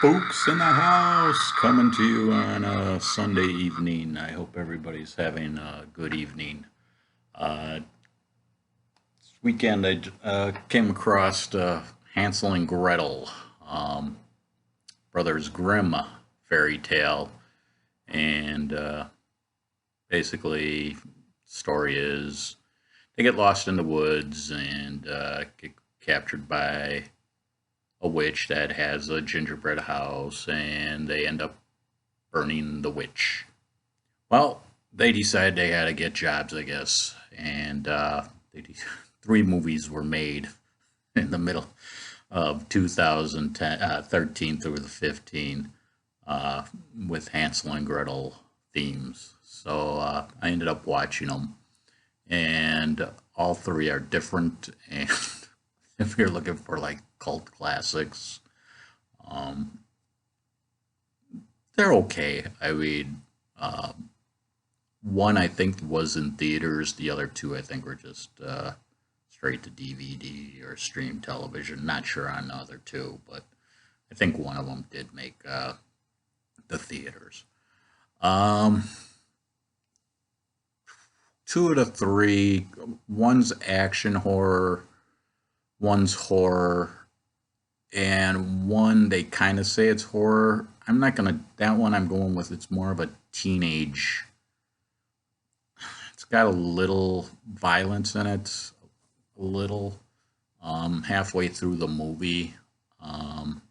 Folks in the house coming to you on a Sunday evening. I hope everybody's having a good evening. This weekend I came across Hansel and Gretel, um, Brothers Grimm fairy tale, and basically, story is they get lost in the woods and get captured by a witch that has a gingerbread house, and they end up burning the witch. Well, they decided they had to get jobs, I guess, and three movies were made in the middle of 2013 through the 15 with Hansel and Gretel themes. So I ended up watching them, and all three are different. And if you're looking for like cult classics, um, they're okay. I mean, one I think was in theaters. The other two I think were just straight to DVD or stream television. Not sure on the other two, but I think one of them did make the theaters. Um, Two of the three, one's action horror, one's horror, and one they kind of say it's horror. I'm not gonna that one I'm going with. It's more of a teenage. It's got a little violence in it, a little. Halfway through the movie, um,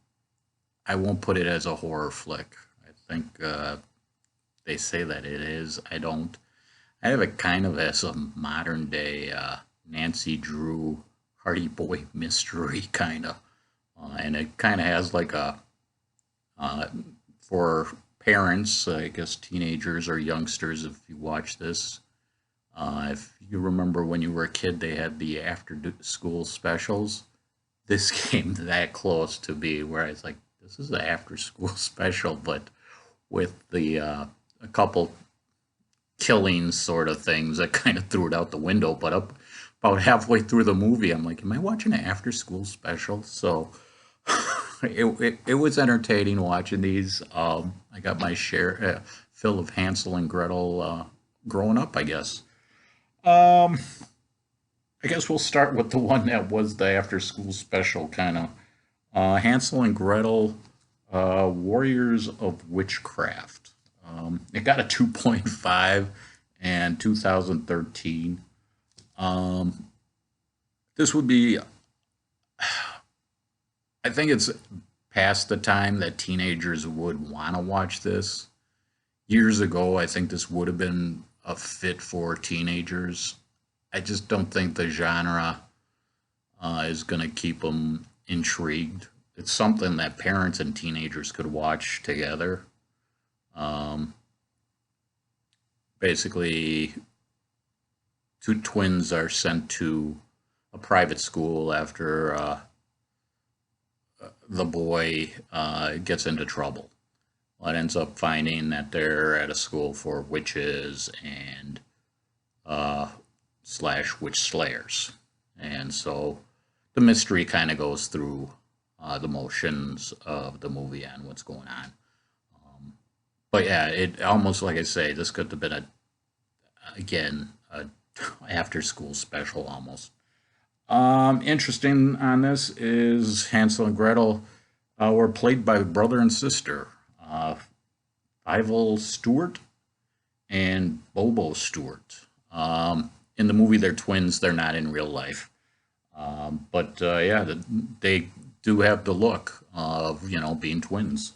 I won't put it as a horror flick. I think they say that it is. I don't. I have it kind of as a modern day Nancy Drew Hardy Boy mystery kind of, and it kind of has like a uh, for parents, I guess teenagers or youngsters. If you watch this, if you remember when you were a kid, they had the after school specials. This came that close to be where I was like, this is the after school special, but with the a couple killing sort of things that kind of threw it out the window. But up about halfway through the movie, I'm like, am I watching an after school special? So it was entertaining watching these. I got my share fill of Hansel and Gretel growing up, I guess. Um, I guess we'll start with the one that was the after school special kind of. Hansel and Gretel, Warriors of Witchcraft. It got a 2.5 in 2013. Um, this would be, I think it's past the time that teenagers would want to watch this. Years ago, I think this would have been a fit for teenagers. I just don't think the genre is going to keep them intrigued. It's something that parents and teenagers could watch together. Um, Basically, two twins are sent to a private school after the boy gets into trouble. Well, it ends up finding that they're at a school for witches and uh, slash witch slayers. And so the mystery kind of goes through the motions of the movie and what's going on. But yeah, it almost like I say, this could have been again a after school special almost. Interesting on this is Hansel and Gretel were played by brother and sister, uh, Fivel Stewart and Bobo Stewart. In the movie, they're twins. They're not in real life. But yeah, they do have the look of being twins.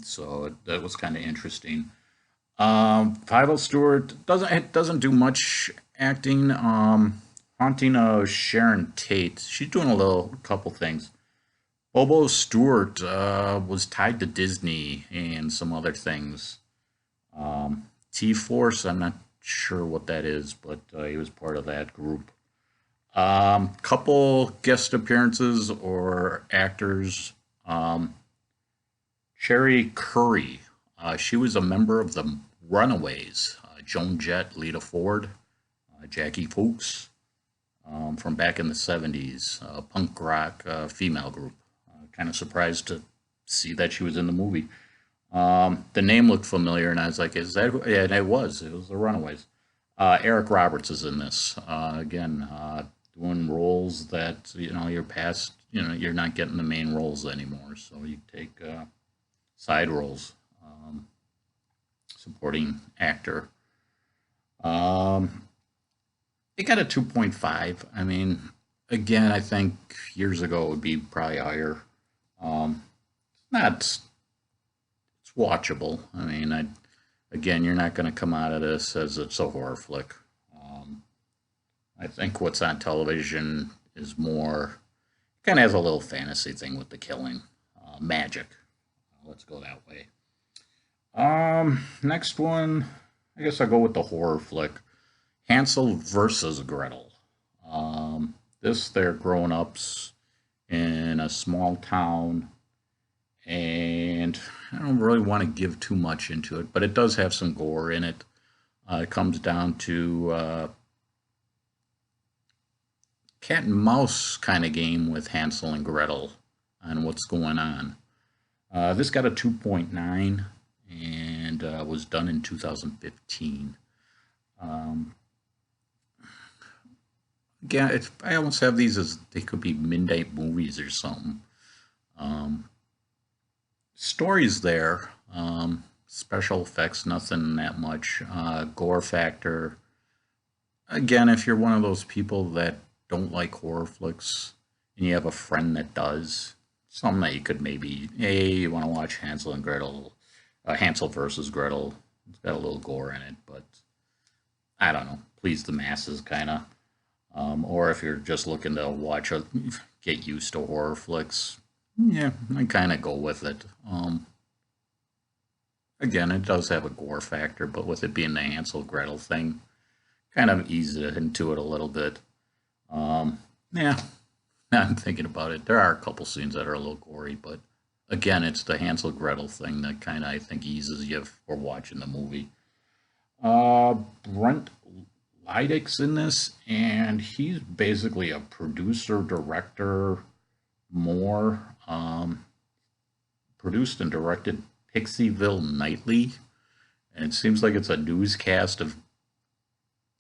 So that was kind of interesting. Fivel Stewart doesn't do much acting. Haunting Sharon Tate. She's doing a couple things. Bobo Stewart was tied to Disney and some other things. T Force. I'm not sure what that is, but he was part of that group. Couple guest appearances or actors. Cherie Currie. She was a member of the Runaways. Joan Jett, Lita Ford, Jackie Fuchs from back in the 70s. Punk rock female group. Kind of surprised to see that she was in the movie. The name looked familiar, and I was like, "Is that?" Yeah, and it was. It was the Runaways. Eric Roberts is in this again, doing roles that you're past. You're not getting the main roles anymore, so you take side roles, supporting actor. Um, it got a 2.5. I mean, again, I think years ago it would be probably higher. Not It's watchable. I mean, again, you're not going to come out of this as it's a horror flick. I think what's on television is more kind of has a little fantasy thing with the killing, magic. Let's go that way. Next one, I guess I'll go with the horror flick, Hansel versus Gretel. They're grown ups in a small town, and I don't really want to give too much into it, but it does have some gore in it. It comes down to cat and mouse kind of game with Hansel and Gretel on what's going on. This got a 2.9 and was done in 2015. Again, I almost have these as they could be midnight movies or something. Story's there. Special effects, nothing that much. Gore factor. Again, if you're one of those people that don't like horror flicks and you have a friend that does, something that you could maybe, hey, you want to watch Hansel and Gretel, Hansel versus Gretel. It's got a little gore in it, but I don't know, please the masses kind of. Or if you're just looking to get used to horror flicks, yeah, I kind of go with it. Again, it does have a gore factor, but with it being the Hansel Gretel thing, kind of ease it into it a little bit. Yeah, now I'm thinking about it. There are a couple scenes that are a little gory, but again, it's the Hansel Gretel thing that kind of I think eases you for watching the movie. Brent Lydic's in this, and he's basically a producer, director, more. Produced and directed Pixieville Nightly, and it seems like it's a newscast of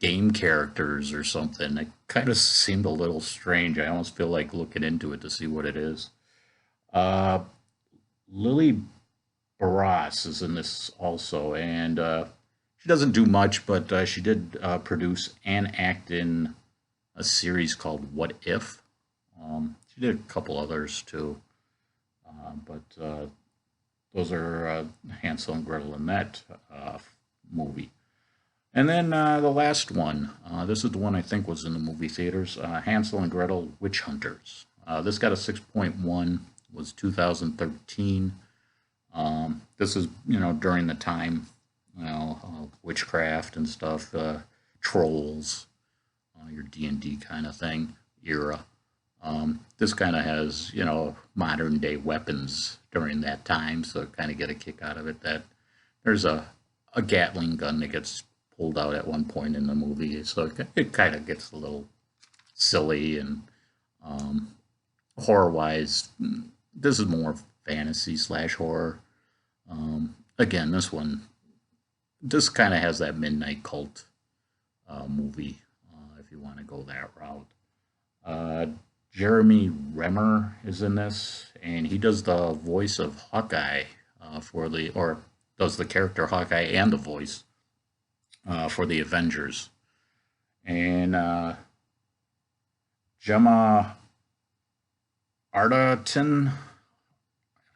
game characters or something. It kind of seemed a little strange. I almost feel like looking into it to see what it is. Uh, Lili Baross is in this also, and she doesn't do much, but she did produce and act in a series called What If. She did a couple others too, but those are Hansel and Gretel in that movie. And then the last one, this is the one I think was in the movie theaters, Hansel and Gretel Witch Hunters. This got a 6.1, was 2013. This is, during the time, witchcraft and stuff, trolls, your D&D kind of thing, era. This kind of has, modern day weapons during that time, so kind of get a kick out of it. That there's a Gatling gun that gets pulled out at one point in the movie, so it kind of gets a little silly and horror-wise. This is more fantasy slash horror. Again, this kind of has that midnight cult movie, if you want to go that route. Jeremy Remmer is in this, and he does the voice of Hawkeye or does the character Hawkeye and the voice for the Avengers. And Gemma Arterton,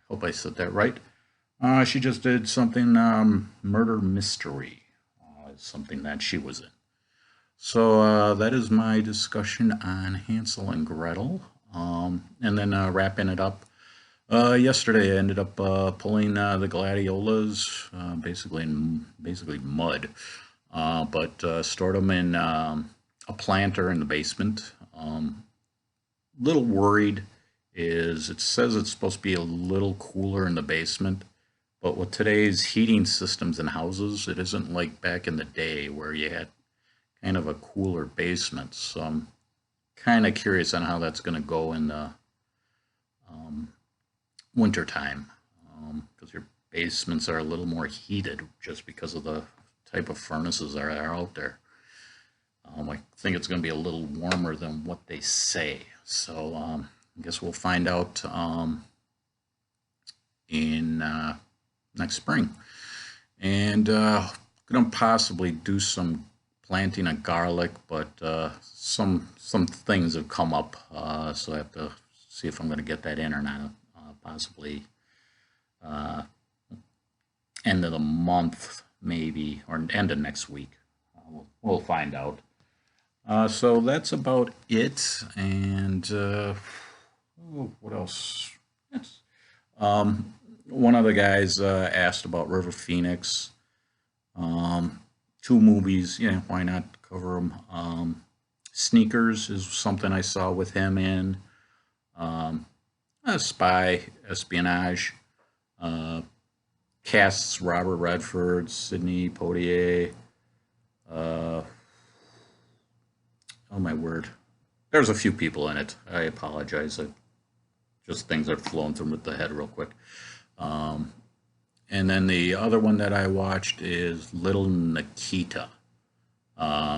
hope I said that right. She just did something, Murder Mystery, something that she was in. So that is my discussion on Hansel and Gretel. And then wrapping it up, yesterday I ended up pulling the gladiolas, basically mud, but stored them in a planter in the basement. Little worried is it says it's supposed to be a little cooler in the basement, but with today's heating systems in houses, it isn't like back in the day where you had kind of a cooler basement. So I'm kind of curious on how that's going to go in the winter time. basements are a little more heated just because of the type of furnaces that are out there. I think it's going to be a little warmer than what they say. So I guess we'll find out in next spring. And going to possibly do some planting of garlic, but some things have come up, so I have to see if I'm going to get that in or not. Possibly end of the month, maybe, or end of next week. We'll find out. So that's about it. And what else? Yes. One of the guys asked about River Phoenix. 2 movies, yeah, why not cover them? Sneakers is something I saw with him in. Spy, espionage. Casts Robert Redford, Sidney Poitier. Oh my word. There's a few people in it. I apologize. Just things are flowing through the head real quick. And then the other one that I watched is Little Nikita.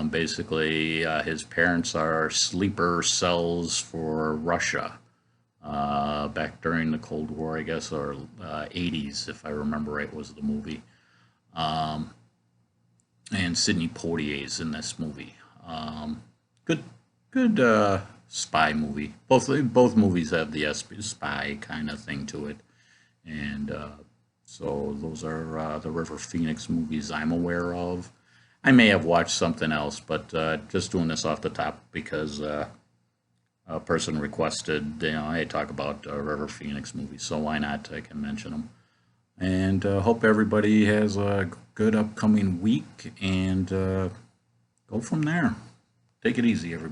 Basically, his parents are sleeper cells for Russia back during the Cold War, I guess, or 80s, if I remember right, was the movie. And Sidney Poitier's in this movie. Good spy movie. Both movies have the spy kind of thing to it, and so those are the River Phoenix movies I'm aware of. I may have watched something else, but just doing this off the top because a person requested, I talk about River Phoenix movies, so why not? I can mention them. And hope everybody has a good upcoming week, and go from there. Take it easy, everybody.